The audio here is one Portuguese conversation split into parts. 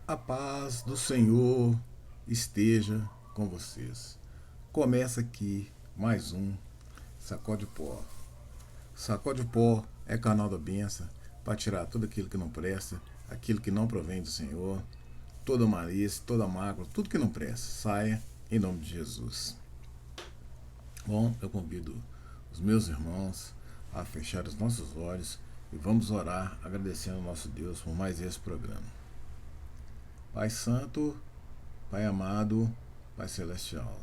A paz do Senhor esteja com vocês. Começa aqui mais um Sacode Pó. Sacode Pó é canal da bênção para tirar tudo aquilo que não presta, aquilo que não provém do Senhor, toda malícia, toda mácula, tudo que não presta, saia em nome de Jesus. Bom, eu convido os meus irmãos a fechar os nossos olhos e vamos orar agradecendo ao nosso Deus por mais esse programa. Pai Santo, Pai amado, Pai Celestial,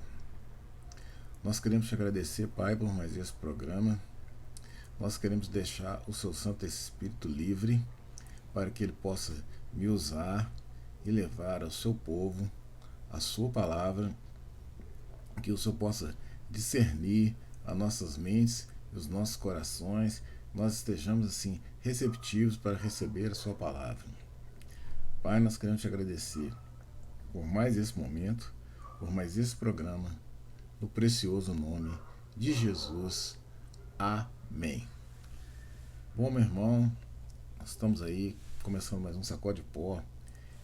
nós queremos te agradecer, Pai, por mais esse programa. Nós queremos deixar o seu Santo Espírito livre para que ele possa me usar e levar ao seu povo a sua palavra, que o Senhor possa discernir as nossas mentes e os nossos corações, nós estejamos assim receptivos para receber a sua palavra. Pai, nós queremos te agradecer por mais esse momento, por mais esse programa, no precioso nome de Jesus. Amém. Bom, meu irmão, nós estamos aí começando mais um Sacode Pó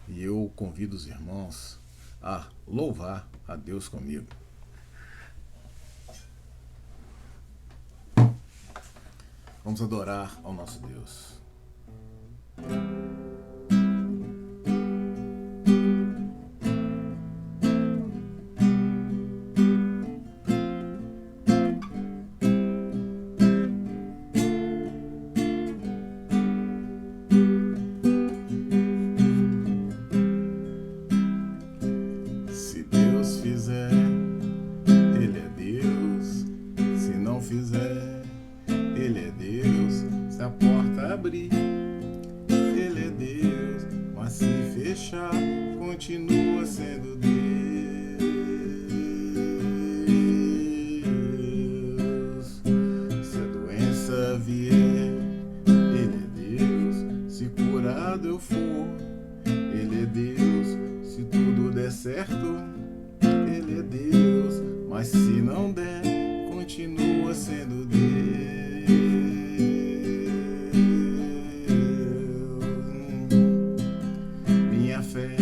e eu convido os irmãos a louvar a Deus comigo. Vamos adorar ao nosso Deus. Se Deus fizer, Ele é Deus. Se não fizer, Ele é Deus. Se a porta abrir, Ele é Deus. Mas se fechar, continua sendo Deus. Se a doença vier, Ele é Deus. Se curado eu for, Ele é Deus. Se tudo der certo, Ele é Deus. Mas se não der, continua sendo Deus. Minha fé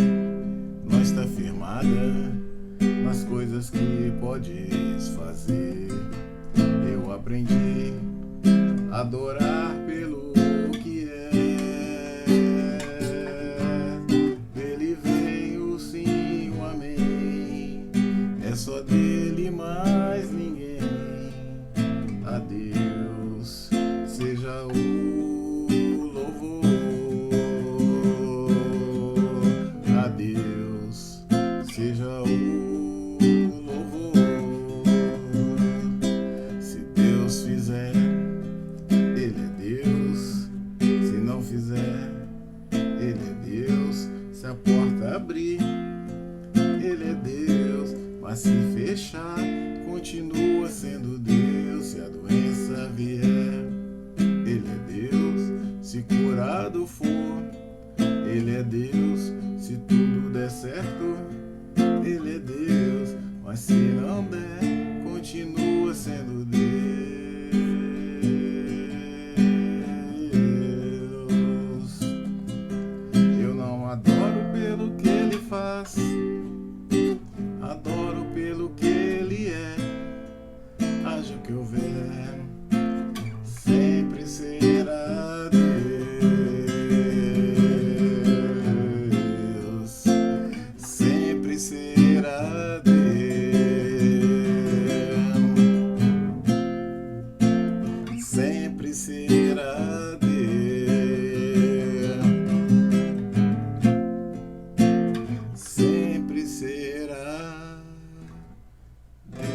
não está firmada nas coisas que podes fazer. Eu aprendi a adorar pelo que é. Dele vem o sim, o amém. É só dele, mais ninguém. A Deus seja o louvor. A Deus seja o louvor. Se Deus fizer, Ele é Deus. Se não fizer, Ele é Deus. Se a porta abrir, Ele é Deus. Mas se fechar, continua sendo Deus. Se a doença vier, Ele é Deus. Se curado for, Ele é Deus. Se tudo der certo, Ele é Deus. Mas se não der, continua sendo Deus. Eu não adoro pelo que Ele faz, adoro pelo que Ele é. Haja o que houver, sempre será Deus. Sempre será Deus. Sempre será Deus. Sempre será Deus.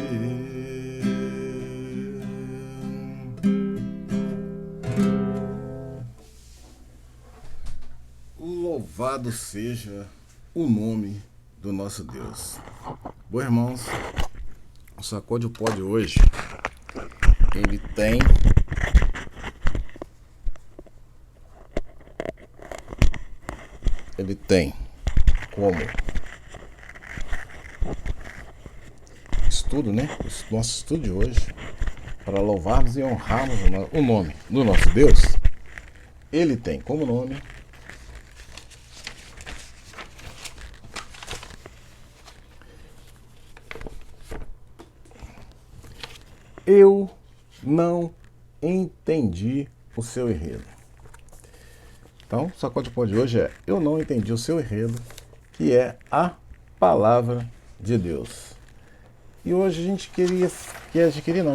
Louvado seja o nome do nosso Deus. Bom, irmãos, o Sacode Pó de hoje, ele tem como estudo, né? O nosso estudo de hoje, para louvarmos e honrarmos o nome do nosso Deus, ele tem como nome Eu não entendi o seu enredo. Então, o Sacode Pó de hoje é: eu não entendi o seu enredo, que é a palavra de Deus. E hoje a gente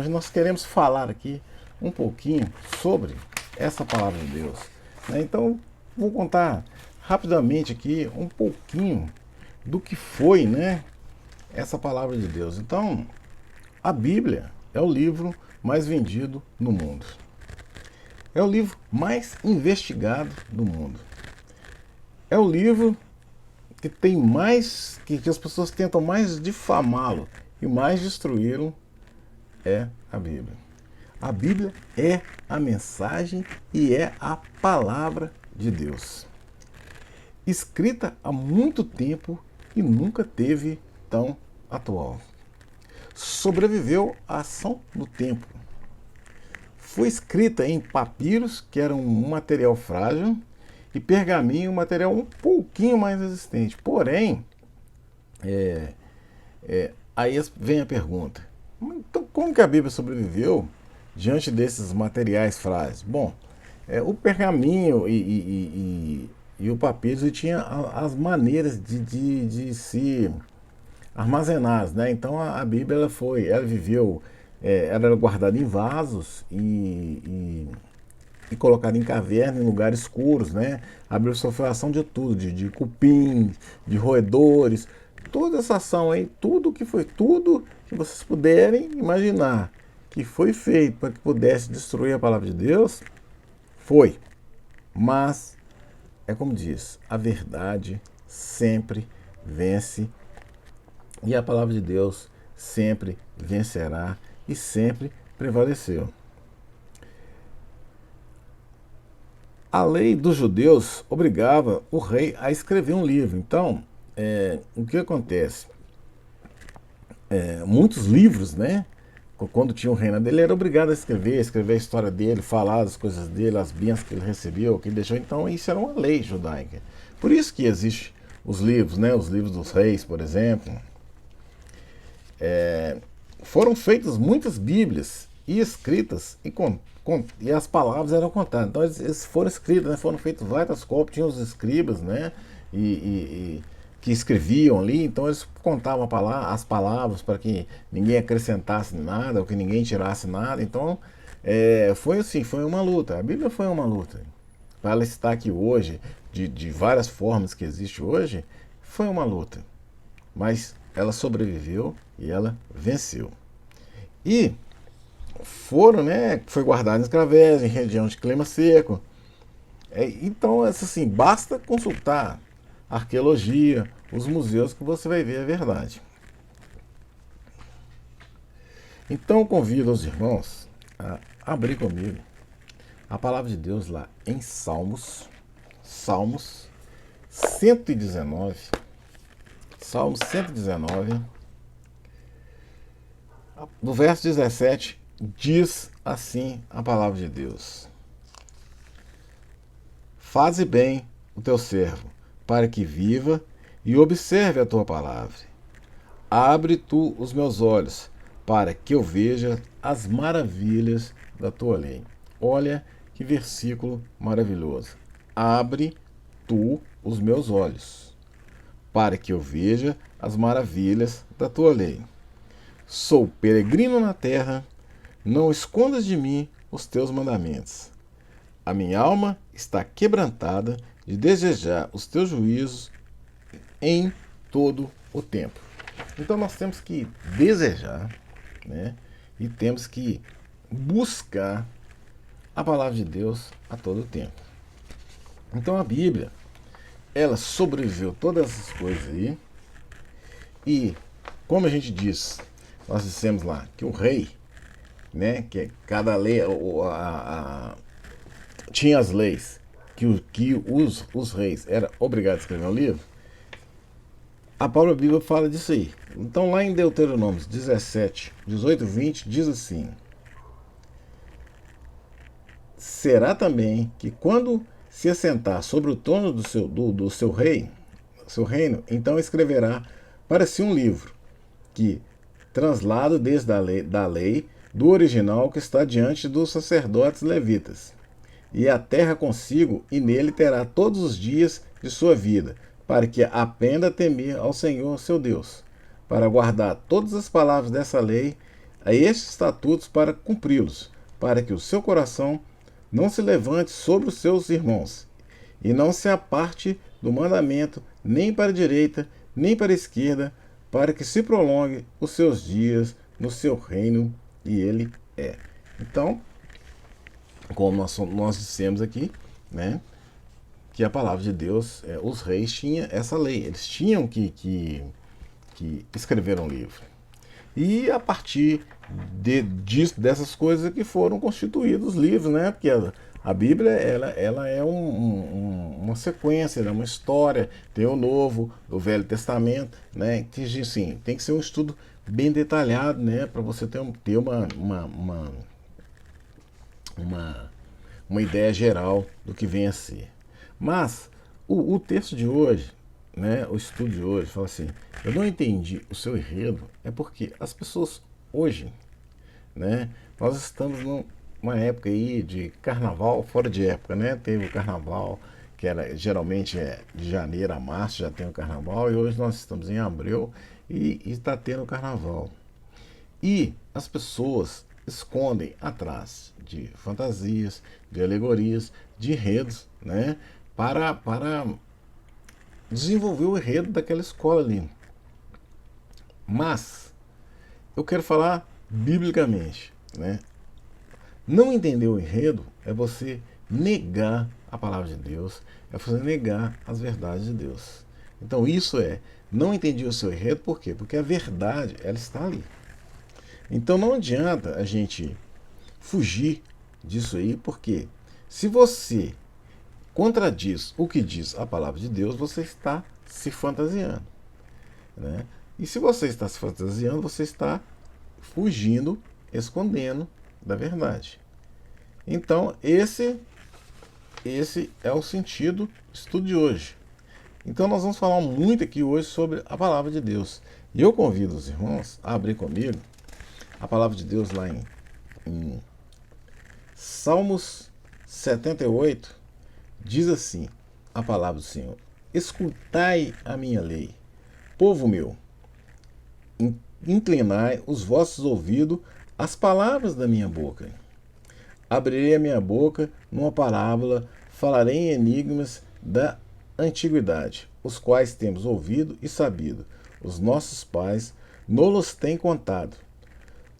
nós queremos falar aqui um pouquinho sobre essa palavra de Deus. Então, vou contar rapidamente aqui um pouquinho do que foi, essa palavra de Deus. Então, a Bíblia é o livro mais vendido no mundo. É o livro mais investigado do mundo. É o livro que tem mais, que as pessoas tentam mais difamá-lo e mais destruí-lo, é a Bíblia. A Bíblia é a mensagem e é a palavra de Deus. Escrita há muito tempo e nunca teve tão atual. Sobreviveu à ação do tempo. Foi escrita em papiros, que era um material frágil, e pergaminho, um material um pouquinho mais resistente. Porém, aí vem a pergunta: então como que a Bíblia sobreviveu diante desses materiais frágeis? Bom, o pergaminho e o papiro tinha as maneiras de se armazenar, Então a Bíblia ela viveu, ela era guardada em vasos e colocada em caverna, em lugares escuros, A Bíblia sofreu ação de tudo, de cupim, de roedores, toda essa ação aí, tudo que vocês puderem imaginar que foi feito para que pudesse destruir a palavra de Deus, foi. Mas, é como diz, a verdade sempre vence e a palavra de Deus sempre vencerá e sempre prevaleceu. A lei dos judeus obrigava o rei a escrever um livro. Então, o que acontece? Muitos livros, quando tinha o reino dele, era obrigado a escrever a história dele, falar das coisas dele, as bênçãos que ele recebeu, que ele deixou. Então, isso era uma lei judaica. Por isso que existem os livros, os livros dos reis, por exemplo. Foram feitas muitas bíblias e escritas e as palavras eram contadas. Então eles foram escritos, foram feitas várias cópias, tinham os escribas, que escreviam ali, então eles contavam as palavras para que ninguém acrescentasse nada, ou que ninguém tirasse nada. Então foi assim, foi uma luta. A Bíblia foi uma luta. Para ela estar aqui hoje, de várias formas que existe hoje, foi uma luta. Mas ela sobreviveu e ela venceu. E foi guardado em escravez, em região de clima seco. Então, assim, basta consultar a arqueologia, os museus, que você vai ver a verdade. Então, eu convido os irmãos a abrir comigo a palavra de Deus lá em Salmos 119. Salmo 119, no verso 17, diz assim a palavra de Deus: Faze bem o teu servo, para que viva e observe a tua palavra. Abre tu os meus olhos, para que eu veja as maravilhas da tua lei. Olha que versículo maravilhoso. Abre tu os meus olhos, para que eu veja as maravilhas da tua lei. Sou peregrino na terra, não escondas de mim os teus mandamentos. A minha alma está quebrantada de desejar os teus juízos em todo o tempo. Então nós temos que desejar, e temos que buscar a palavra de Deus a todo o tempo. Então a Bíblia, ela sobreviveu todas essas coisas aí. E, como a gente diz, nós dissemos lá que o rei, que cada lei, tinha as leis que os reis eram obrigados a escrever um livro. A própria Bíblia fala disso aí. Então, lá em Deuteronômio 17, 18, 20, diz assim: será também que quando se assentar sobre o trono do seu reino, então escreverá para si um livro, que, translado desde da lei, do original que está diante dos sacerdotes levitas. E a terra consigo, e nele terá todos os dias de sua vida, para que aprenda a temer ao Senhor seu Deus, para guardar todas as palavras dessa lei, a estes estatutos para cumpri-los, para que o seu coração não se levante sobre os seus irmãos, e não se aparte do mandamento, nem para a direita, nem para a esquerda, para que se prolongue os seus dias no seu reino, e ele é. Então, como nós dissemos aqui, né, que a palavra de Deus, os reis tinham essa lei, eles tinham que escrever um livro. E a partir dessas coisas que foram constituídos os livros, né? Porque a Bíblia ela é uma sequência, é uma história, tem o Novo, o Velho Testamento, né? Que, assim, tem que ser um estudo bem detalhado, né? Para você ter uma ideia geral do que vem a ser. Mas o texto de hoje, né, o estudo de hoje, fala assim: eu não entendi o seu enredo, é porque as pessoas hoje, né, nós estamos numa época aí de carnaval fora de época, né? Teve o carnaval que era geralmente de janeiro a março, já tem o carnaval, e hoje nós estamos em abril e está tendo o carnaval. E as pessoas escondem atrás de fantasias, de alegorias, de enredos, né, para desenvolver o enredo daquela escola ali. Mas eu quero falar biblicamente, né? Não entender o enredo é você negar a palavra de Deus, é você negar as verdades de Deus. Então isso não entendi o seu enredo, por quê? Porque a verdade, ela está ali. Então não adianta a gente fugir disso aí, porque se você contradiz o que diz a palavra de Deus, você está se fantasiando, né? E se você está se fantasiando, você está fugindo, escondendo da verdade. Então esse é o sentido do estudo de hoje. Então nós vamos falar muito aqui hoje sobre a palavra de Deus. E eu convido os irmãos a abrir comigo a palavra de Deus lá em Salmos 78, diz assim a palavra do Senhor: escutai a minha lei, povo meu, inclinai os vossos ouvidos às palavras da minha boca. Abrirei a minha boca numa parábola, falarei em enigmas da antiguidade, os quais temos ouvido e sabido. Os nossos pais nos têm contado.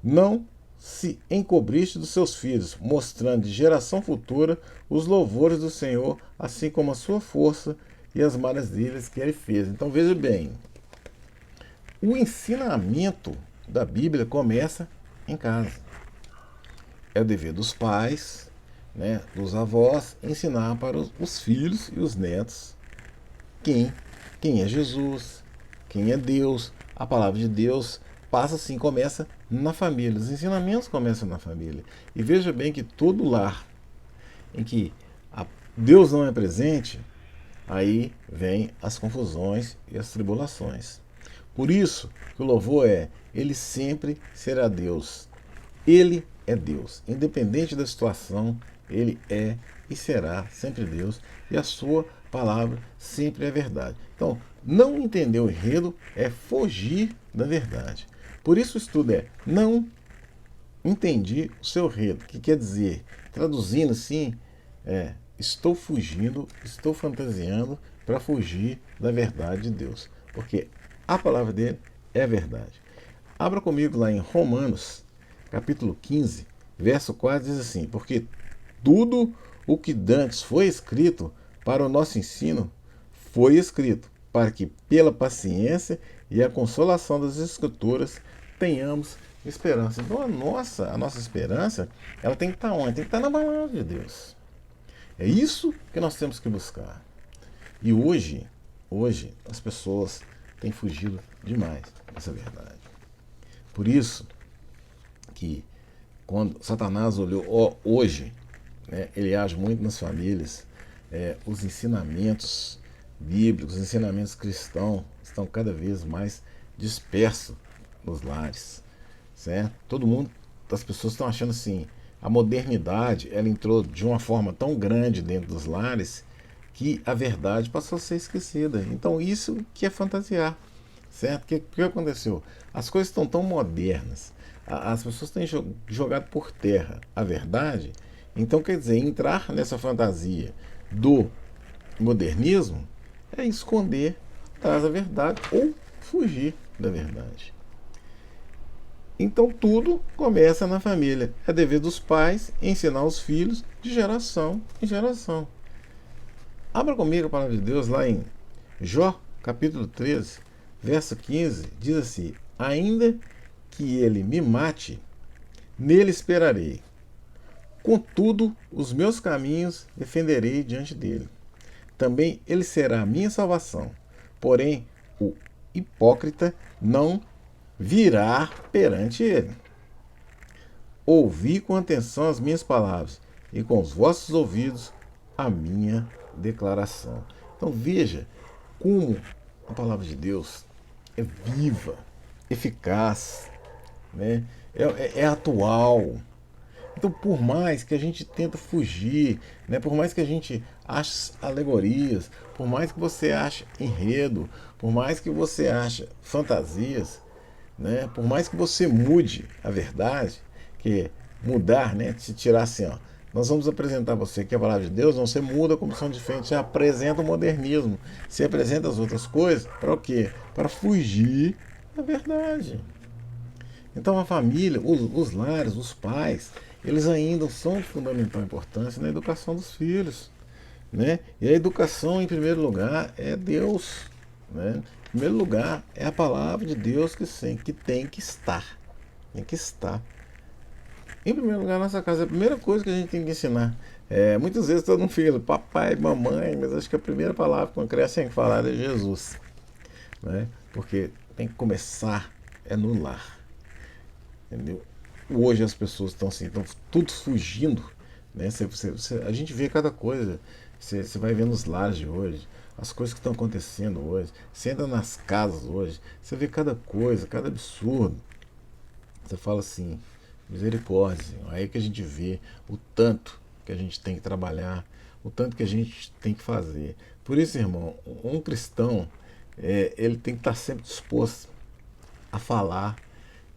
Não se encobriste dos seus filhos, mostrando de geração futura os louvores do Senhor, assim como a sua força e as maravilhas que ele fez. Então veja bem, o ensinamento da Bíblia começa em casa. É o dever dos pais, né, dos avós, ensinar para os filhos e os netos quem é Jesus, quem é Deus. A palavra de Deus passa assim, começa na família. Os ensinamentos começam na família. E veja bem que todo lar em que Deus não é presente, aí vem as confusões e as tribulações. Por isso que o louvor ele sempre será Deus. Ele é Deus. Independente da situação, ele é e será sempre Deus. E a sua palavra sempre é verdade. Então, não entender o enredo é fugir da verdade. Por isso o estudo não entendi o seu enredo. O que quer dizer? Traduzindo assim, estou fugindo, estou fantasiando para fugir da verdade de Deus. Porque a palavra dele é verdade. Abra comigo lá em Romanos, capítulo 15, verso 4, diz assim: porque tudo o que dantes foi escrito para o nosso ensino, foi escrito para que, pela paciência e a consolação das Escrituras, tenhamos esperança. Então a nossa esperança, ela tem que estar onde? Tem que estar na palavra de Deus. É isso que nós temos que buscar. E hoje as pessoas têm fugido demais dessa verdade. Por isso que quando Satanás olhou hoje, né, ele age muito nas famílias, os ensinamentos bíblicos, os ensinamentos cristãos estão cada vez mais dispersos nos lares, certo? Todo mundo as pessoas estão achando assim, a modernidade, ela entrou de uma forma tão grande dentro dos lares que a verdade passou a ser esquecida. Então isso que é fantasiar, certo? O que aconteceu? As coisas estão tão modernas, as pessoas têm jogado por terra a verdade. Então, quer dizer, entrar nessa fantasia do modernismo é esconder atrás da verdade ou fugir da verdade. Então tudo começa na família. É dever dos pais ensinar os filhos de geração em geração. Abra comigo a palavra de Deus lá em Jó, capítulo 13, verso 15, diz assim: ainda que ele me mate, nele esperarei. Contudo, os meus caminhos defenderei diante dele. Também ele será a minha salvação. Porém, o hipócrita não virá perante ele. Ouvi com atenção as minhas palavras e com os vossos ouvidos a minha declaração. Então veja como a palavra de Deus é viva, eficaz, né? É atual. Então, por mais que a gente tenta fugir, né, por mais que a gente ache alegorias, por mais que você ache enredo, por mais que você ache fantasias, né, por mais que você mude a verdade, que mudar, né, se tirar assim, ó, nós vamos apresentar você aqui a palavra de Deus, não, você muda a comissão de frente, você apresenta o modernismo, você apresenta as outras coisas, para o quê? Para fugir da verdade. Então a família, os lares, os pais, eles ainda são de fundamental importância na educação dos filhos, né? E a educação, em primeiro lugar, é Deus, né? Em primeiro lugar, é a palavra de Deus que tem que estar. Tem que estar. Em primeiro lugar, na nossa casa, é a primeira coisa que a gente tem que ensinar. Muitas vezes todo mundo fica papai, mamãe, mas acho que a primeira palavra que uma criança tem que falar é Jesus, né? Porque tem que começar no lar. Entendeu? Hoje as pessoas estão assim, estão tudo fugindo, né? A gente vê cada coisa, você vai vendo os lares de hoje, as coisas que estão acontecendo hoje, você entra nas casas hoje, você vê cada coisa, cada absurdo. Você fala assim, misericórdia, Senhor. Aí que a gente vê o tanto que a gente tem que trabalhar, o tanto que a gente tem que fazer. Por isso, irmão, um cristão, ele tem que estar sempre disposto a falar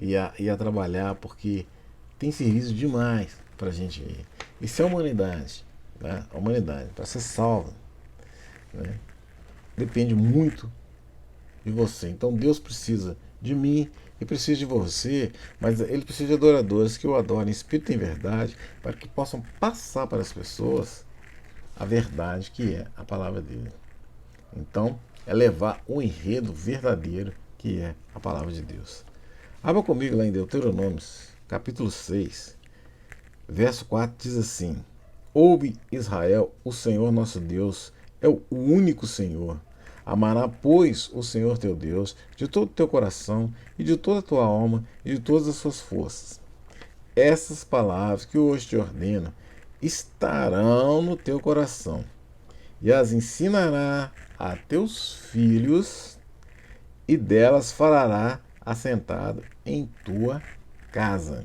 e a trabalhar, porque tem serviço demais para a gente ir. E se a humanidade, né, para ser salva, né, depende muito de você. Então Deus precisa de mim e precisa de você, mas Ele precisa de adoradores que o adorem em espírito e em verdade, para que possam passar para as pessoas a verdade que é a palavra dele. Então, é levar o enredo verdadeiro que é a palavra de Deus. Abra comigo lá em Deuteronômio, capítulo 6, verso 4, diz assim: ouve, Israel, o Senhor nosso Deus é o único Senhor. Amará, pois, o Senhor teu Deus de todo o teu coração e de toda a tua alma e de todas as suas forças. Essas palavras que hoje te ordeno estarão no teu coração, e as ensinará a teus filhos, e delas falará assentado em tua casa,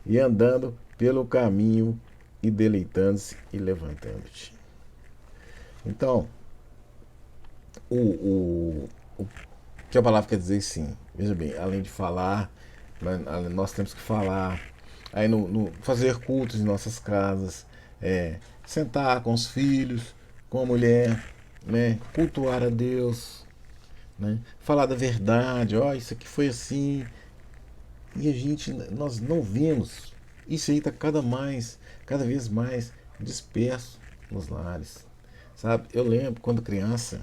e andando pelo caminho, e deleitando-se e levantando-te. Então, o que a palavra quer dizer, sim. Veja bem, além de falar, nós temos que falar, aí fazer cultos em nossas casas, sentar com os filhos, com a mulher, né, cultuar a Deus, né, falar da verdade, isso aqui foi assim, e nós não vemos. Isso aí está cada vez mais disperso nos lares, sabe? Eu lembro quando criança,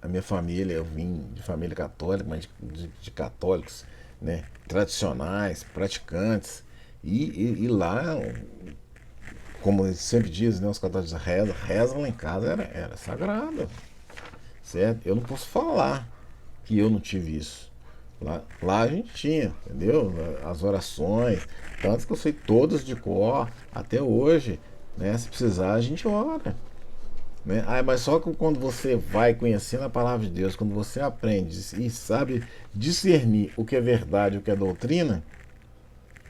a minha família, eu vim de família católica, mas de católicos, né, tradicionais, praticantes, e lá, como eles sempre dizem, né, os católicos rezam lá em casa, era sagrado, certo? Eu não posso falar que eu não tive isso. Lá a gente tinha, entendeu? As orações, tanto que eu sei todas de cor até hoje, né? Se precisar, a gente ora, Né? Mas só que quando você vai conhecendo a palavra de Deus, quando você aprende e sabe discernir o que é verdade e o que é doutrina,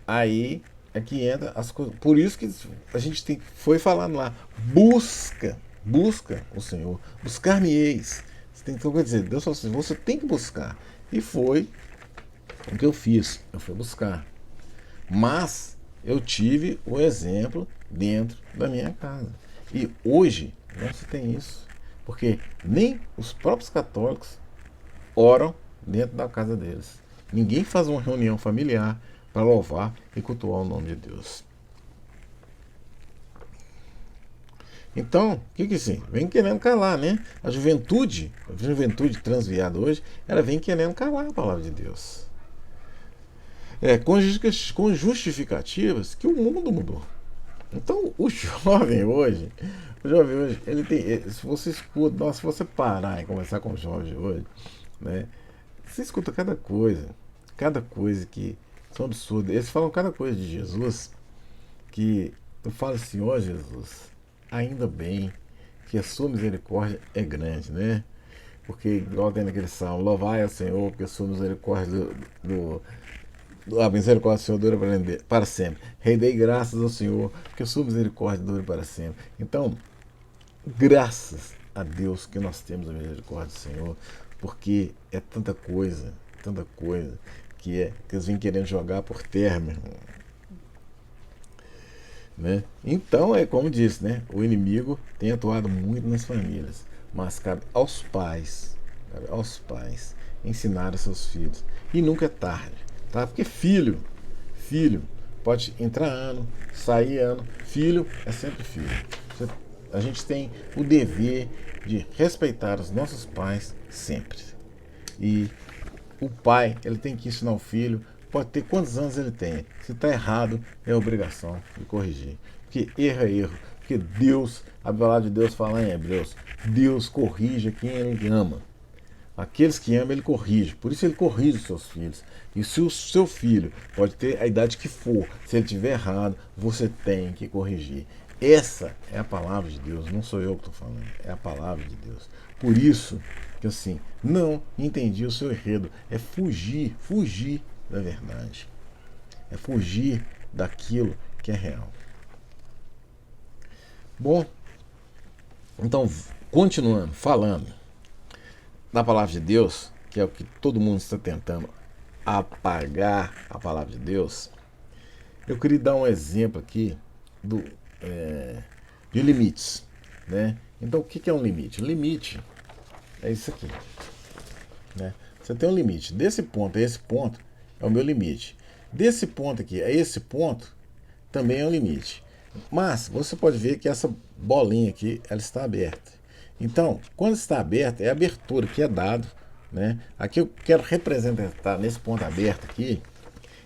aí é que entra as coisas. Por isso que a gente foi falando lá, busca o Senhor, buscar-me-eis. Então quer dizer, Deus falou assim, você tem que buscar. E foi o que eu fiz, eu fui buscar. Mas eu tive o exemplo dentro da minha casa. E hoje não se tem isso. Porque nem os próprios católicos oram dentro da casa deles. Ninguém faz uma reunião familiar para louvar e cultuar o nome de Deus. Então, o que assim? Vem querendo calar, né? A juventude transviada hoje, ela vem querendo calar a palavra de Deus. Com justificativas que o mundo mudou. Então, o jovem hoje, ele tem. Se você escuta, se você parar e conversar com o jovem hoje, né? Você escuta cada coisa que são absurdas. Eles falam cada coisa de Jesus que eu falo assim, ó Jesus, ainda bem que a sua misericórdia é grande, né? Porque, igual tem naquele salmo, louvai ao Senhor, porque a sua misericórdia a misericórdia do Senhor dura para sempre. Rendei graças ao Senhor, porque a sua misericórdia dura para sempre. Então, graças a Deus que nós temos a misericórdia do Senhor, porque é tanta coisa que eles vêm querendo jogar por terra, meu irmão. Né? Então, é como disse, né? O inimigo tem atuado muito nas famílias, mas cabe aos pais ensinar os seus filhos. E nunca é tarde, tá? Porque filho pode entrar ano, sair ano, filho é sempre filho. A gente tem o dever de respeitar os nossos pais sempre. E o pai, ele tem que ensinar o filho, pode ter quantos anos ele tem. Se está errado, é obrigação de corrigir. Porque erro é erro. Porque Deus, a palavra de Deus fala em Hebreus, Deus corrige quem ele ama. Aqueles que amam, ele corrige. Por isso ele corrige os seus filhos. E se o seu filho pode ter a idade que for, se ele estiver errado, você tem que corrigir. Essa é a palavra de Deus, não sou eu que estou falando, é a palavra de Deus. Por isso que assim, não entendi o seu enredo. É fugir da verdade. É fugir daquilo que é real. Bom, então, continuando, falando da palavra de Deus, que é o que todo mundo está tentando apagar a palavra de Deus, eu queria dar um exemplo aqui de limites. Né? Então, o que é um limite? Limite é isso aqui. Né? Você tem um limite. Desse ponto a esse ponto é o meu limite. Desse ponto aqui a esse ponto também é um limite. Mas você pode ver que essa bolinha aqui ela está aberta. Então, quando está aberta, é a abertura que é dado. Né? Aqui eu quero representar nesse ponto aberto aqui,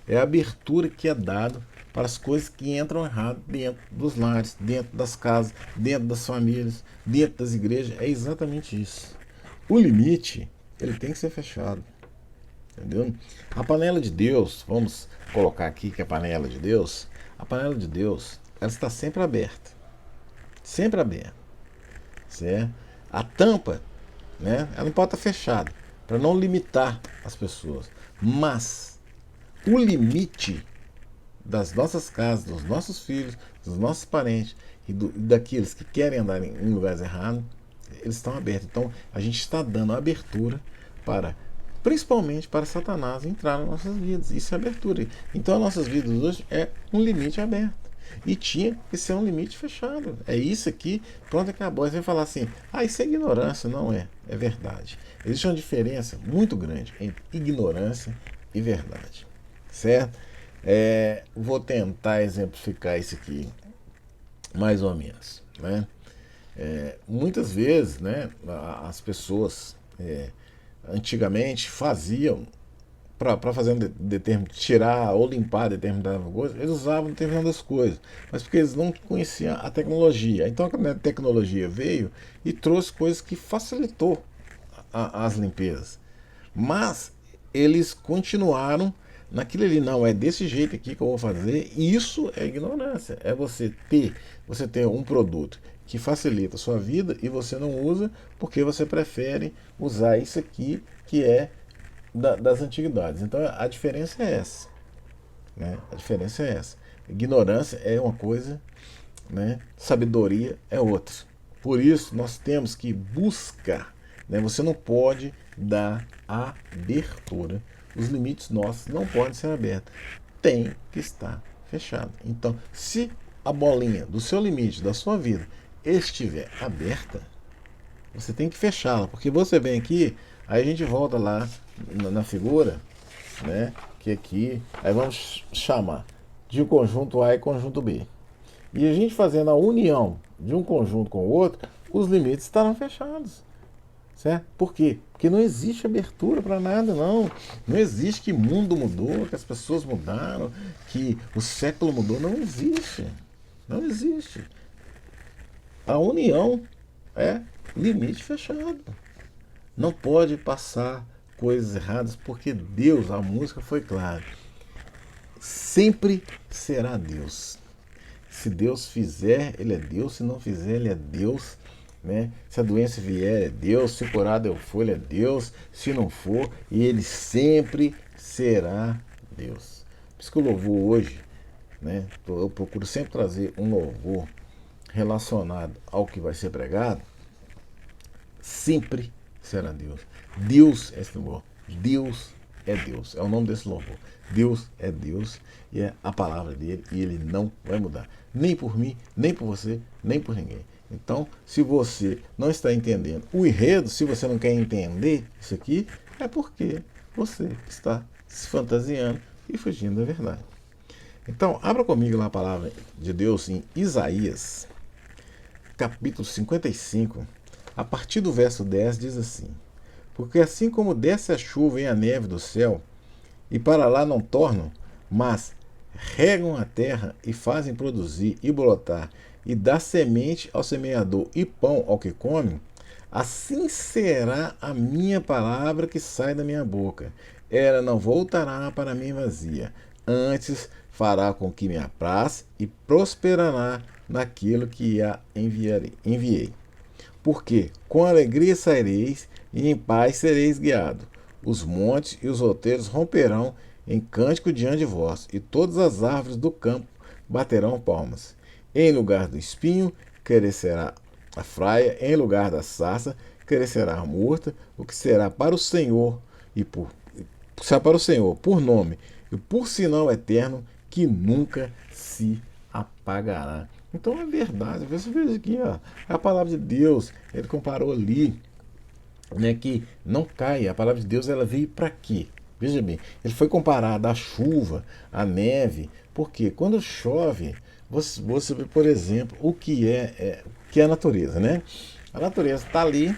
é a abertura que é dado para as coisas que entram errado dentro dos lares, dentro das casas, dentro das famílias, dentro das igrejas. É exatamente isso. O limite, ele tem que ser fechado. Entendeu? A panela de Deus, vamos colocar aqui que é a panela de Deus, ela está sempre aberta. Sempre aberta. Certo? A tampa, né, ela não pode estar fechada, para não limitar as pessoas. Mas o limite das nossas casas, dos nossos filhos, dos nossos parentes e daqueles que querem andar em lugares errados, eles estão abertos. Então a gente está dando abertura para, principalmente para Satanás entrar nas nossas vidas. Isso é abertura. Então as nossas vidas hoje é um limite aberto. E tinha que ser um limite fechado. É isso aqui, pronto, acabou. Você vai falar assim, isso é ignorância. Não é, é verdade. Existe uma diferença muito grande entre ignorância e verdade. Certo? Vou tentar exemplificar isso aqui mais ou menos. Né? Muitas vezes, né, as pessoas antigamente faziam para fazer tirar ou limpar determinada coisa, eles usavam determinadas coisas, mas porque eles não conheciam a tecnologia. Então a tecnologia veio e trouxe coisas que facilitou as limpezas. Mas eles continuaram naquilo ali, não, é desse jeito aqui que eu vou fazer. Isso é ignorância. É você ter um produto que facilita a sua vida e você não usa porque você prefere usar isso aqui que é das antiguidades. Então a diferença é essa, né? A diferença é essa. Ignorância é uma coisa, né? Sabedoria é outra. Por isso nós temos que buscar, né? Você não pode dar abertura. Os limites nossos não podem ser abertos. Tem que estar fechado. Então, se a bolinha do seu limite, da sua vida, estiver aberta, você tem que fechá-la, porque você vem aqui, aí a gente volta lá na figura, né? Que aqui, aí vamos chamar de um conjunto A e conjunto B. E a gente fazendo a união de um conjunto com o outro, os limites estarão fechados. Certo? Por quê? Porque não existe abertura para nada, não. Não existe que o mundo mudou, que as pessoas mudaram, que o século mudou. Não existe. Não existe. A união é limite fechado. Não pode passar coisas erradas, porque Deus, a música foi clara, sempre será Deus. Se Deus fizer, Ele é Deus. Se não fizer, Ele é Deus. Né? Se a doença vier, é Deus. Se curado eu for, Ele é Deus. Se não for, Ele sempre será Deus. Por isso que o louvor hoje, né? Eu procuro sempre trazer um louvor relacionado ao que vai ser pregado. Sempre será Deus. Deus é esse louvor. Deus é Deus. É o nome desse louvor. Deus é Deus e é a palavra dele e ele não vai mudar. Nem por mim, nem por você, nem por ninguém. Então, se você não está entendendo o enredo, se você não quer entender isso aqui, é porque você está se fantasiando e fugindo da verdade. Então, abra comigo lá a palavra de Deus em Isaías, capítulo 55, a partir do verso 10, diz assim: porque assim como desce a chuva e a neve do céu, e para lá não tornam, mas regam a terra e fazem produzir e brotar, e dá semente ao semeador e pão ao que come, assim será a minha palavra que sai da minha boca. Ela não voltará para mim vazia, antes fará com que me apraz e prosperará naquilo que a enviei. Porque com alegria saireis e em paz sereis guiados. Os montes e os outeiros romperão em cântico diante de vós, e todas as árvores do campo baterão palmas. Em lugar do espinho crescerá a fraia, em lugar da sarça crescerá a murta, o que será para o Senhor por nome e por sinal eterno que nunca se apagará. Então é verdade. Você veja aqui, ó, a palavra de Deus, ele comparou ali, né, que não cai. A palavra de Deus, ela veio para quê? Veja bem, ele foi comparado à chuva, à neve, porque quando chove, você vê, por exemplo, o que é a natureza, né? A natureza está ali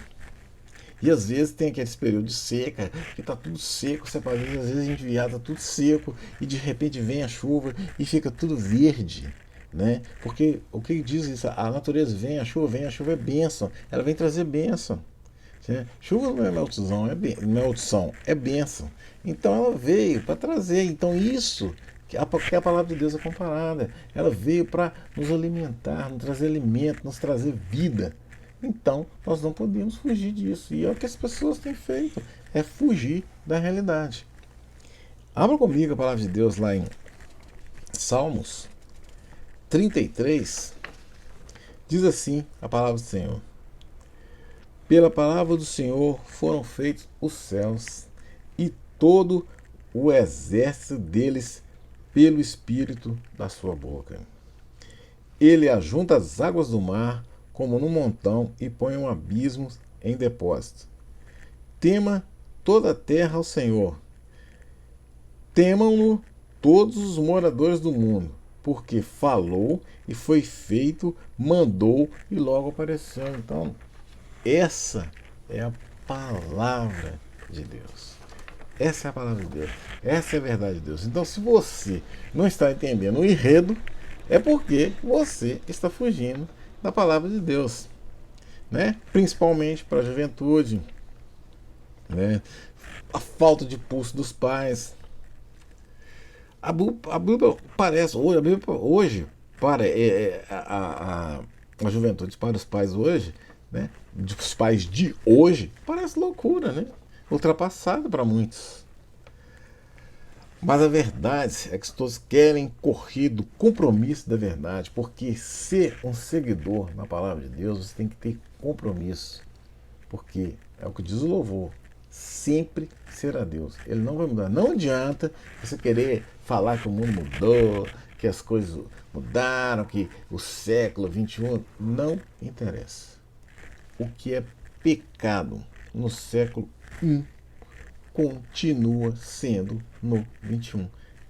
e às vezes tem aqueles períodos de seca, que está tudo seco, você pode ver, às vezes a gente viaja, está tudo seco e de repente vem a chuva e fica tudo verde. Né? Porque o que diz isso? A natureza vem, a chuva é bênção, ela vem trazer bênção. Né? Chuva não é maldição, é bênção. Então ela veio para trazer. Então isso que a palavra de Deus é comparada. Ela veio para nos alimentar, nos trazer alimento, nos trazer vida. Então nós não podemos fugir disso. E é o que as pessoas têm feito, é fugir da realidade. Abra comigo a palavra de Deus lá em Salmos 33, diz assim a palavra do Senhor: pela palavra do Senhor foram feitos os céus e todo o exército deles pelo espírito da sua boca. Ele ajunta as águas do mar como num montão e põe um abismo em depósito. Tema toda a terra ao Senhor. Temam-no todos os moradores do mundo, porque falou e foi feito, mandou e logo apareceu. Então, essa é a palavra de Deus. Essa é a palavra de Deus. Essa é a verdade de Deus. Então, se você não está entendendo o enredo, é porque você está fugindo da palavra de Deus, né? Principalmente para a juventude, né? A falta de pulso dos pais. A Bíblia parece, hoje, a juventude para os pais hoje, né? Os pais de hoje, parece loucura, né? Ultrapassado para muitos. Mas a verdade é que todos querem correr do compromisso da verdade, porque ser um seguidor na palavra de Deus, você tem que ter compromisso. Porque é o que diz o louvor, sempre será Deus. Ele não vai mudar. Não adianta você querer falar que o mundo mudou, que as coisas mudaram, que o século XXI não interessa. O que é pecado no século I continua sendo no 21.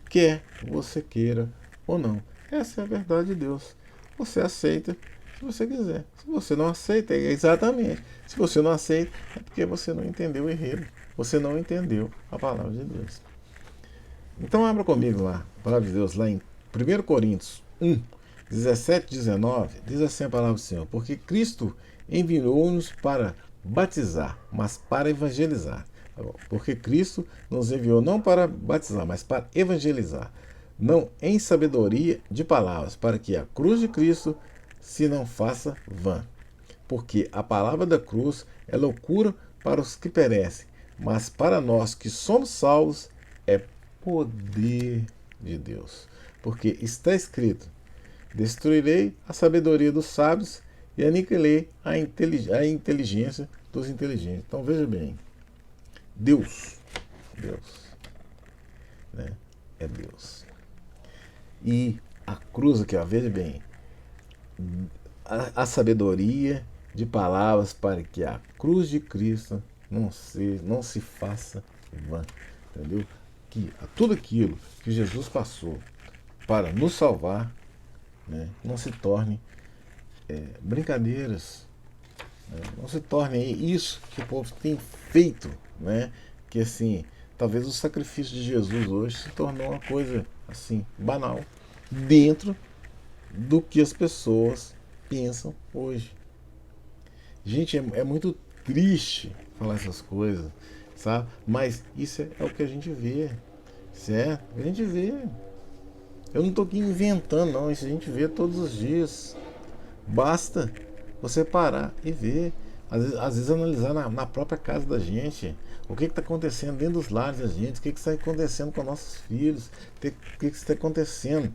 Quer você queira ou não. Essa é a verdade de Deus. Você aceita se você quiser. Se você não aceita, é exatamente. Se você não aceita, é porque você não entendeu o enredo. Você não entendeu a palavra de Deus. Então abra comigo lá, a palavra de Deus, lá em 1 Coríntios 17, 19, diz assim a palavra do Senhor: porque Cristo enviou-nos para batizar, mas para evangelizar. Porque Cristo nos enviou não para batizar, mas para evangelizar, não em sabedoria de palavras, para que a cruz de Cristo se não faça vã. Porque a palavra da cruz é loucura para os que perecem, mas para nós que somos salvos é poder de Deus. Porque está escrito: destruirei a sabedoria dos sábios e aniquilei a inteligência dos inteligentes. Então veja bem, Deus, né, é Deus. E a cruz aqui, ó, veja bem, a sabedoria de palavras para que a cruz de Cristo não se faça vã. Entendeu? Que tudo aquilo que Jesus passou para nos salvar, né, não se torne brincadeiras, né, não se torne isso que o povo tem feito, né, que assim, talvez o sacrifício de Jesus hoje se tornou uma coisa assim banal dentro do que as pessoas pensam hoje. Gente, é muito triste falar essas coisas, sabe? Mas isso é o que a gente vê, certo? A gente vê. Eu não estou aqui inventando, não. Isso a gente vê todos os dias. Basta você parar e ver. Às vezes analisar na própria casa da gente. O que está acontecendo dentro dos lares da gente? O que está acontecendo com nossos filhos? O que está acontecendo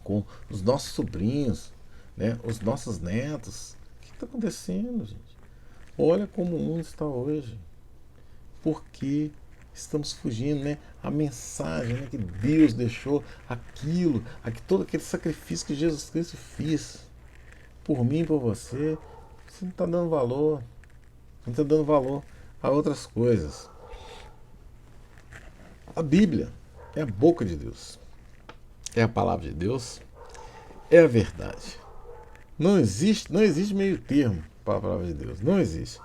com os nossos sobrinhos, né? Os nossos netos? O que está acontecendo, gente? Olha como o mundo está hoje. Por que estamos fugindo, né? A mensagem, né, que Deus deixou, todo aquele sacrifício que Jesus Cristo fez por mim e por você, você não está dando valor. Não está dando valor a outras coisas. A Bíblia é a boca de Deus. É a palavra de Deus. É a verdade. Não existe meio termo para a palavra de Deus. Não existe.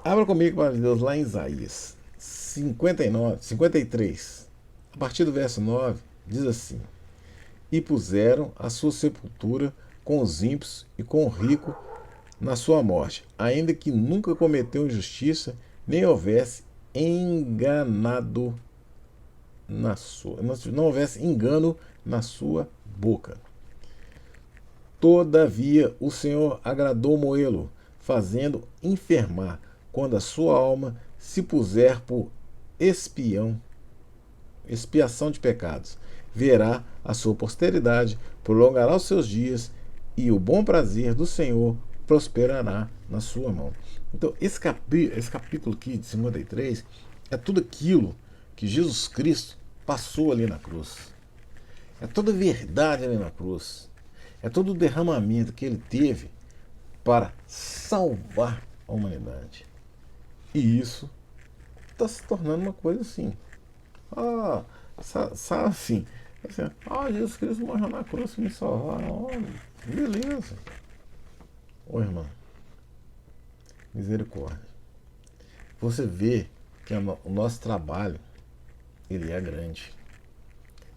Abra comigo, palavra de Deus, lá em Isaías 53. A partir do verso 9, diz assim: e puseram a sua sepultura com os ímpios e com o rico na sua morte, ainda que nunca cometeu injustiça, nem houvesse enganado não houvesse engano na sua boca. Todavia o Senhor agradou moê-lo, fazendo enfermar, quando a sua alma se puser por expiação de pecados. Verá a sua posteridade, prolongará os seus dias, e o bom prazer do Senhor prosperará na sua mão. Então, esse capítulo aqui de 53 é tudo aquilo que Jesus Cristo passou ali na cruz. É toda a verdade ali na cruz. É todo o derramamento que ele teve para salvar a humanidade. E isso está se tornando uma coisa assim. Sabe assim? Jesus Cristo morreu na cruz para me salvar. Beleza. Ô irmão, misericórdia. Você vê que o nosso trabalho ele é grande.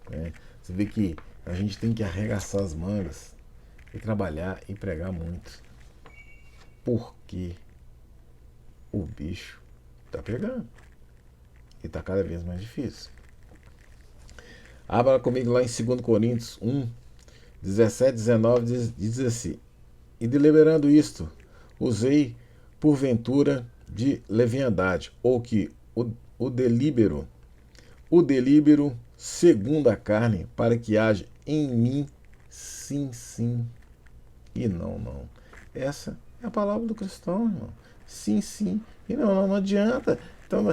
Né? Você vê que a gente tem que arregaçar as mangas e trabalhar e pregar muito. Porque o bicho está pegando. E está cada vez mais difícil. Abra comigo lá em 2 Coríntios 1, 17, 19 diz assim: e deliberando isto, usei porventura de leviandade, ou que o delibero segundo a carne, para que haja em mim sim, sim e não, não. Essa é a palavra do cristão, irmão. Sim, sim e não, não. Não adianta. Então,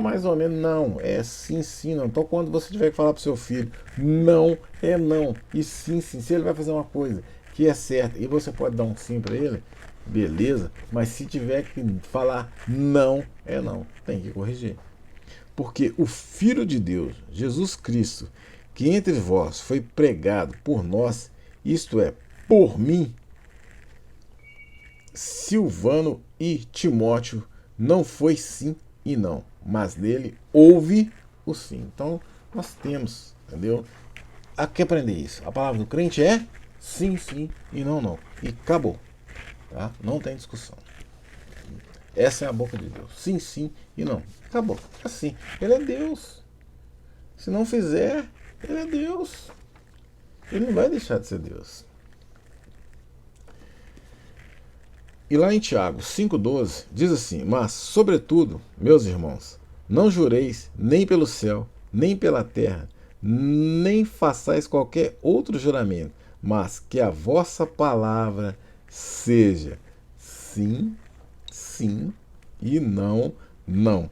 mais ou menos, não. É sim, sim, não. Então, quando você tiver que falar para o seu filho, não é não. E sim, sim. Se ele vai fazer uma coisa que é certa e você pode dar um sim para ele, beleza. Mas se tiver que falar não, é não. Tem que corrigir. Porque o Filho de Deus, Jesus Cristo, que entre vós foi pregado por nós, isto é, por mim, Silvano e Timóteo, não foi sim e não, mas nele houve o sim. Então, nós temos, entendeu? Há que aprender isso. A palavra do crente é sim, sim e não, não. E acabou. Tá? Não tem discussão. Essa é a boca de Deus. Sim, sim e não. Acabou. Assim. Ele é Deus. Se não fizer, ele é Deus. Ele não vai deixar de ser Deus. E lá em Tiago 5,12 diz assim: mas, sobretudo, meus irmãos, não jureis nem pelo céu, nem pela terra, nem façais qualquer outro juramento, mas que a vossa palavra seja sim, sim e não, não,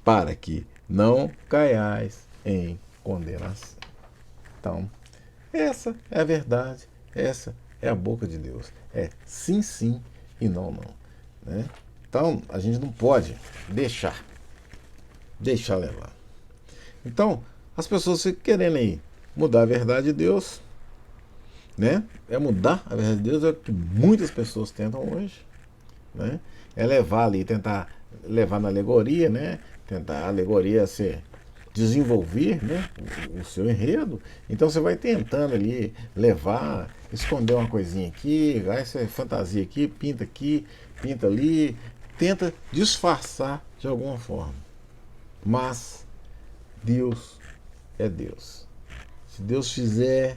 para que não caiais em condenação. Então, essa é a verdade, essa é a boca de Deus. É sim, sim e não, não. Né? Então, a gente não pode deixar levar. Então, as pessoas ficam querendo aí mudar a verdade de Deus, né? É mudar a verdade de Deus, é o que muitas pessoas tentam hoje, né? É levar ali, tentar levar na alegoria, né? Tentar a alegoria ser desenvolver, né, o seu enredo. Então você vai tentando ali levar, esconder uma coisinha aqui, essa fantasia aqui, pinta ali, tenta disfarçar de alguma forma. Mas Deus é Deus. Se Deus fizer,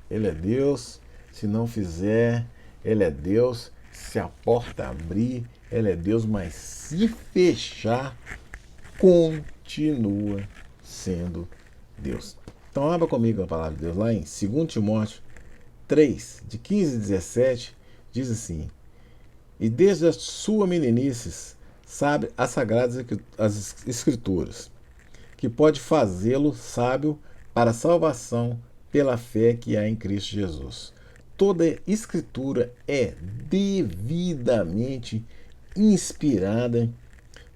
Ele é Deus. Se não fizer, Ele é Deus. Se a porta abrir, Ele é Deus. Mas se fechar, continua sendo Deus. Então abra comigo a palavra de Deus lá em 2 Timóteo 3, de 15 a 17, diz assim: e desde a sua meninice sabe as sagradas as escrituras, que pode fazê-lo sábio para a salvação pela fé que há em Cristo Jesus. Toda escritura é devidamente inspirada,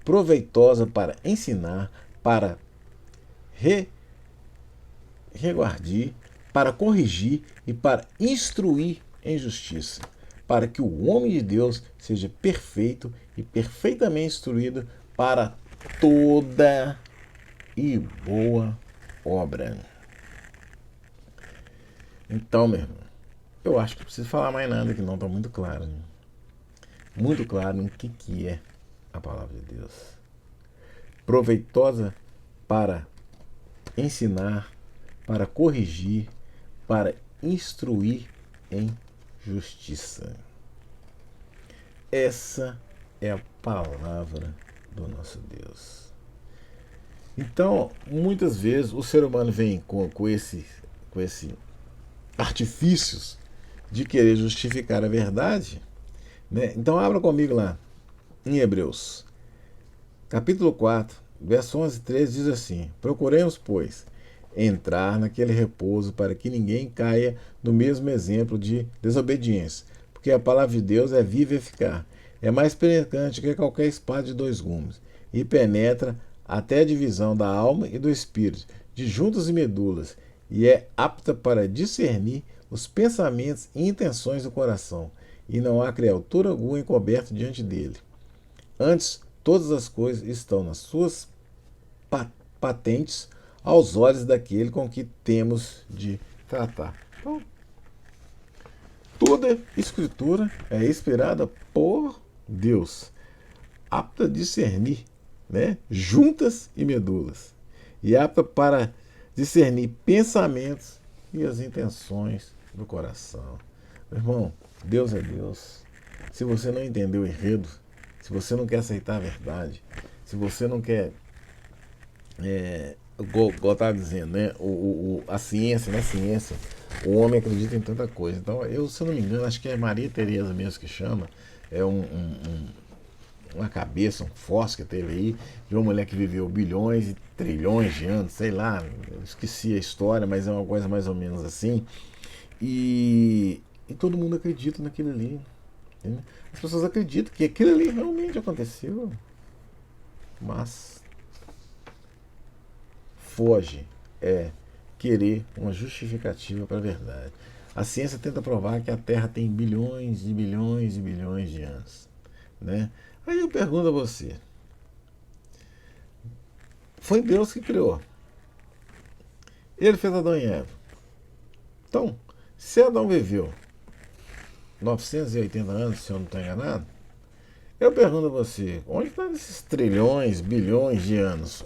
proveitosa para ensinar, para reguardir, para corrigir e para instruir em justiça, para que o homem de Deus seja perfeito e perfeitamente instruído para toda e boa obra. Então, meu irmão, eu acho que não preciso falar mais nada, que não está muito claro. Né? Muito claro no que é a palavra de Deus. Proveitosa para ensinar, para corrigir, para instruir em justiça. Essa é a palavra do nosso Deus. Então, muitas vezes o ser humano vem com esse artifícios de querer justificar a verdade. Né? Então, abra comigo lá em Hebreus, capítulo 4, verso 11 e 13 diz assim: procuremos, pois, entrar naquele repouso para que ninguém caia no mesmo exemplo de desobediência, porque a palavra de Deus é viva e eficaz, é mais penetrante que qualquer espada de dois gumes, e penetra até a divisão da alma e do espírito, de juntas e medulas, e é apta para discernir os pensamentos e intenções do coração, e não há criatura alguma encoberta diante dele. Antes, todas as coisas estão nas suas patentes aos olhos daquele com que temos de tratar. Então, toda escritura é inspirada por Deus, apta a discernir, né, juntas e medulas, e apta para discernir pensamentos e as intenções do coração. Meu irmão, Deus é Deus. Se você não entendeu o enredo, se você não quer aceitar a verdade, se você não quer, igual eu estava dizendo, né? A ciência, na ciência, o homem acredita em tanta coisa. Então, eu, se eu não me engano, acho que é Maria Tereza mesmo que chama, é uma cabeça, um fóssil que teve aí, de uma mulher que viveu bilhões e trilhões de anos, sei lá, eu esqueci a história, mas é uma coisa mais ou menos assim. E todo mundo acredita naquilo ali. Entende? As pessoas acreditam que aquilo ali realmente aconteceu, mas foge querer uma justificativa para a verdade. A ciência tenta provar que a Terra tem bilhões e bilhões e bilhões de anos, né? Aí eu pergunto a você, foi Deus que criou. Ele fez Adão e Eva. Então, se Adão viveu 980 anos, se eu não estou enganado, eu pergunto a você, onde estão esses trilhões, bilhões de anos?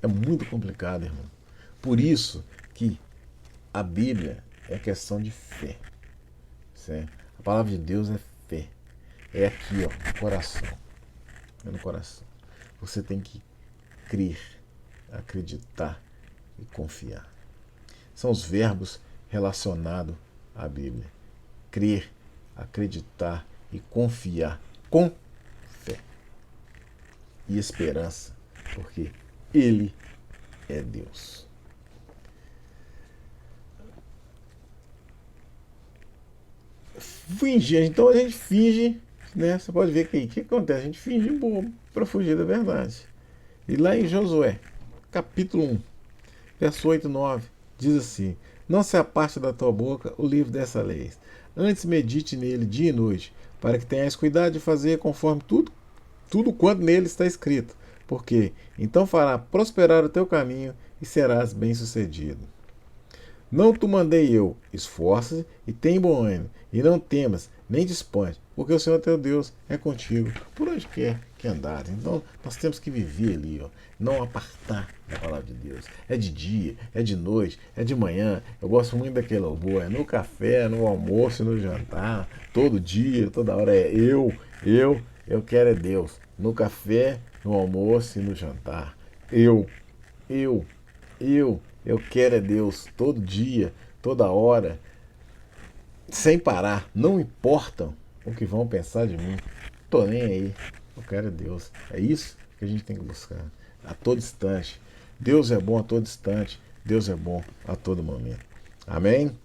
É muito complicado, irmão. Por isso que a Bíblia é questão de fé. Certo? A palavra de Deus é fé. É aqui, ó, no coração. É no coração. Você tem que crer, acreditar e confiar. São os verbos relacionados à Bíblia. Crer, acreditar e confiar com fé e esperança, porque Ele é Deus. Fingir, então a gente finge, né? Você pode ver que o que acontece? A gente finge bobo para fugir da verdade. E lá em Josué, capítulo 1, verso 8 e 9, diz assim: Não se aparte da tua boca o livro dessa lei. Antes medite nele dia e noite, para que tenhas cuidado de fazer conforme tudo quanto nele está escrito. Porque então fará prosperar o teu caminho e serás bem-sucedido. Não te mandei eu, esforça-se e tem bom ânimo, e não temas, nem te espante, porque o Senhor teu Deus é contigo, por onde quer que andares. Então, nós temos que viver ali, ó, não apartar da palavra de Deus. É de dia, é de noite, é de manhã. Eu gosto muito daquele louvor, é no café, no almoço, no jantar, todo dia, toda hora é eu quero é Deus. No café, no almoço e no jantar. Eu, eu quero é Deus todo dia, toda hora, sem parar. Não importa o que vão pensar de mim. Tô nem aí. Eu quero é Deus. É isso que a gente tem que buscar a todo instante. Deus é bom a todo instante. Deus é bom a todo momento. Amém?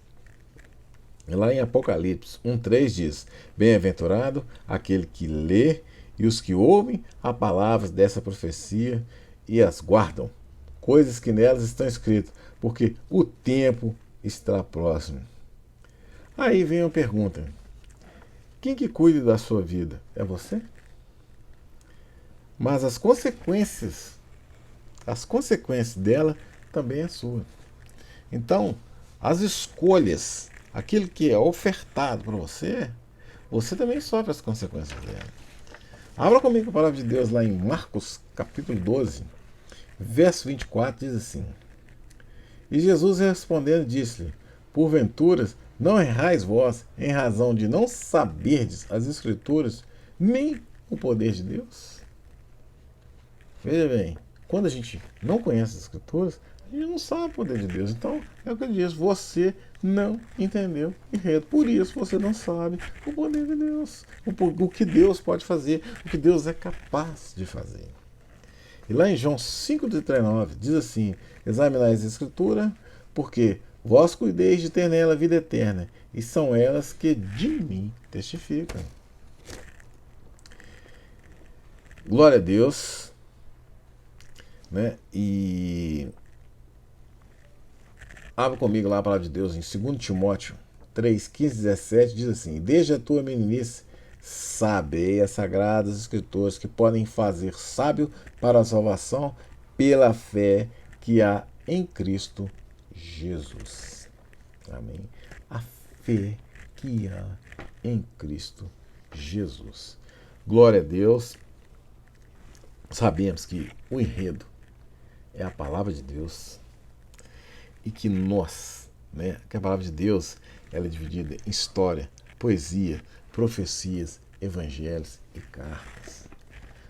E lá em Apocalipse 1:3 diz: Bem-aventurado aquele que lê e os que ouvem as palavras dessa profecia e as guardam, coisas que nelas estão escritas, porque o tempo está próximo. Aí vem uma pergunta: quem que cuida da sua vida? É você? Mas as consequências dela também é sua. Então, as escolhas, aquilo que é ofertado para você, você também sofre as consequências dela. Abra comigo a palavra de Deus lá em Marcos, capítulo 12, verso 24, diz assim: E Jesus respondendo disse-lhe: Porventura não errais vós em razão de não saberdes as Escrituras, nem o poder de Deus? Veja bem, quando a gente não conhece as Escrituras, a gente não sabe o poder de Deus. Então, é o que eu disse, você não entendeu o enredo. Por isso você não sabe o poder de Deus, o que Deus pode fazer, o que Deus é capaz de fazer. E lá em João 5,39 diz assim: Examinai as Escrituras, porque vós cuideis de ter nela a vida eterna, e são elas que de mim testificam. Glória a Deus. Né? E abra comigo lá a palavra de Deus em 2 Timóteo 3, 15, 17, diz assim: Desde a tua meninice sabei as sagradas escrituras que podem fazer sábio para a salvação pela fé que há em Cristo Jesus. Amém. A fé que há em Cristo Jesus. Glória a Deus. Sabemos que o enredo é a palavra de Deus. e que nós, né, que a palavra de Deus ela é dividida em história, poesia, profecias, evangelhos e cartas,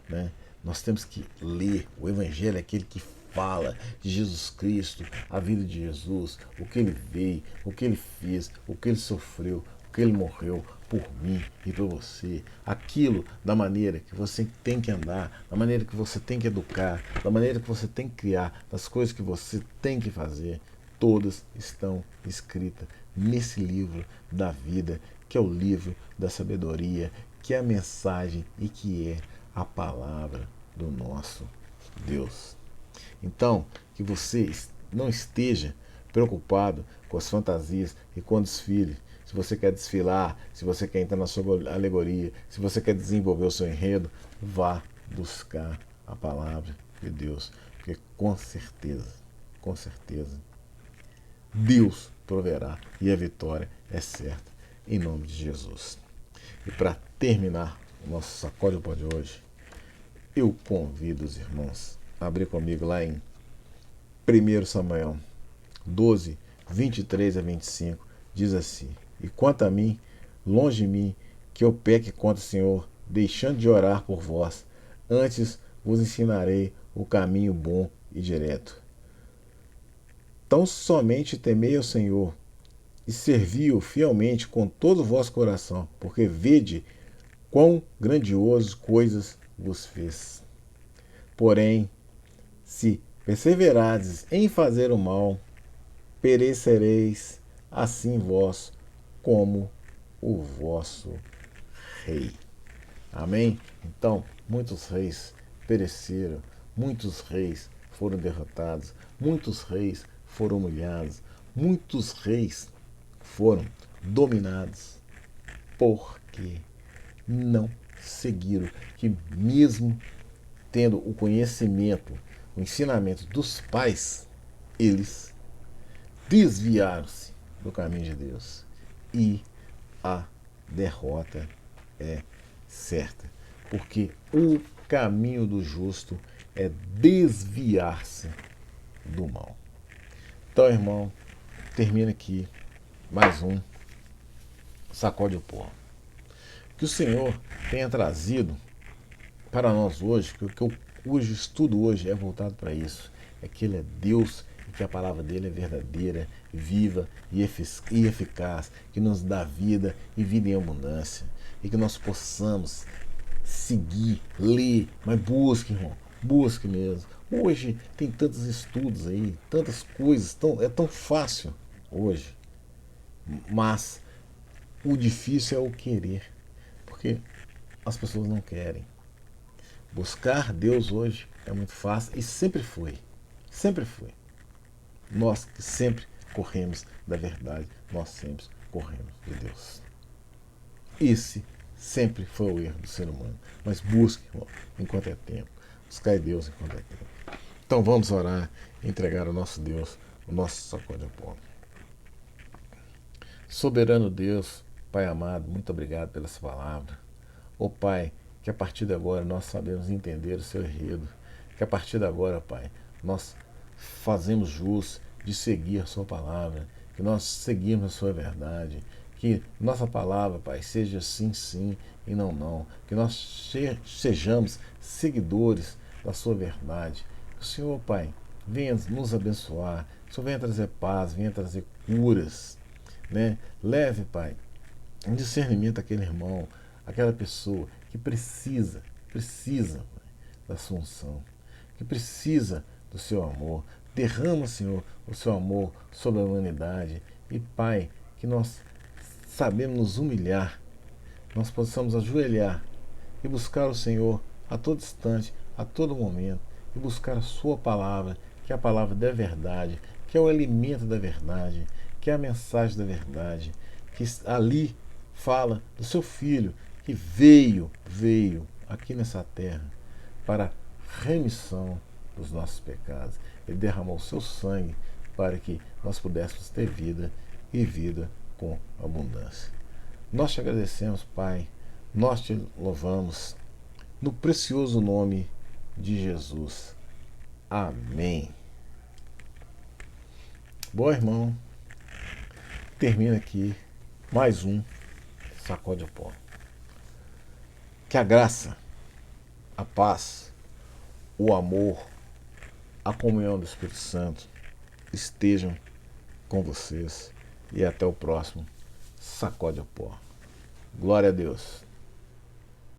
né? Nós temos que ler. O evangelho é aquele que fala de Jesus Cristo, a vida de Jesus, o que ele veio, o que ele fez, o que ele sofreu, o que ele morreu por mim e por você. Aquilo da maneira que você tem que andar, da maneira que você tem que educar, da maneira que você tem que criar, das coisas que você tem que fazer, todas estão escritas nesse livro da vida, que é o livro da sabedoria, que é a mensagem e que é a palavra do nosso Deus. Então, que você não esteja preocupado com as fantasias e com o desfile. Se você quer desfilar, se você quer entrar na sua alegoria, se você quer desenvolver o seu enredo, vá buscar a palavra de Deus. Porque com certeza, Deus proverá e a vitória é certa, em nome de Jesus. E para terminar o nosso Sacode Pó de hoje, eu convido os irmãos a abrir comigo lá em 1 Samuel 12, 23 a 25, diz assim: E quanto a mim, longe de mim, que eu peque contra o Senhor, deixando de orar por vós, antes vos ensinarei o caminho bom e direto. Tão somente temei ao Senhor, e servi-o fielmente com todo o vosso coração, porque vede quão grandiosas coisas vos fez. Porém, se perseverardes em fazer o mal, perecereis assim vós como o vosso rei. Amém? Então, muitos reis pereceram, muitos reis foram derrotados, muitos reis foram humilhados, muitos reis foram dominados, porque não seguiram, que mesmo tendo o conhecimento, o ensinamento dos pais, eles desviaram-se do caminho de Deus. E a derrota é certa, porque o caminho do justo é desviar-se do mal. Então, irmão, termina aqui mais um Sacode o Pó. Que o Senhor tenha trazido para nós hoje, que o estudo hoje é voltado para isso, é que Ele é Deus e que a palavra dele é verdadeira, viva e eficaz, que nos dá vida e vida em abundância, e que nós possamos seguir, ler, mas busque, irmão, busque mesmo. Hoje tem tantos estudos aí, tantas coisas, é tão fácil hoje, mas o difícil é o querer, porque as pessoas não querem. Buscar Deus hoje é muito fácil e sempre foi. Sempre foi. Nós que sempre corremos da verdade, nós sempre corremos de Deus. Esse sempre foi o erro do ser humano. Mas busque, irmão, enquanto é tempo. Buscar Deus enquanto é tempo. Então vamos orar e entregar ao nosso Deus o nosso sacode pó. Soberano Deus, Pai amado, muito obrigado pela sua palavra. Ó Pai, que a partir de agora nós sabemos entender o seu enredo. Que a partir de agora, Pai, nós fazemos jus de seguir a sua palavra. Que nós seguimos a sua verdade. Que nossa palavra, Pai, seja sim, sim e não, não. Que nós sejamos seguidores da sua verdade. Que o Senhor, Pai, venha nos abençoar. Que o Senhor venha trazer paz, venha trazer curas. Né? Leve, Pai, um discernimento àquele irmão, aquela pessoa que precisa da sua unção, que precisa do seu amor. Derrama, Senhor, o seu amor sobre a humanidade. E, Pai, que nós sabemos nos humilhar, nós possamos ajoelhar e buscar o Senhor a todo instante, a todo momento, e buscar a sua palavra, que é a palavra da verdade, que é o alimento da verdade, que é a mensagem da verdade, que ali fala do seu Filho, que veio aqui nessa terra para remissão dos nossos pecados. Ele derramou o seu sangue para que nós pudéssemos ter vida e vida com abundância. Nós te agradecemos, Pai, nós te louvamos, no precioso nome de Jesus. Amém. Bom, irmão, termina aqui mais um Sacode o Pó. Que a graça, a paz, o amor, a comunhão do Espírito Santo estejam com vocês e até o próximo Sacode o Pó. Glória a Deus.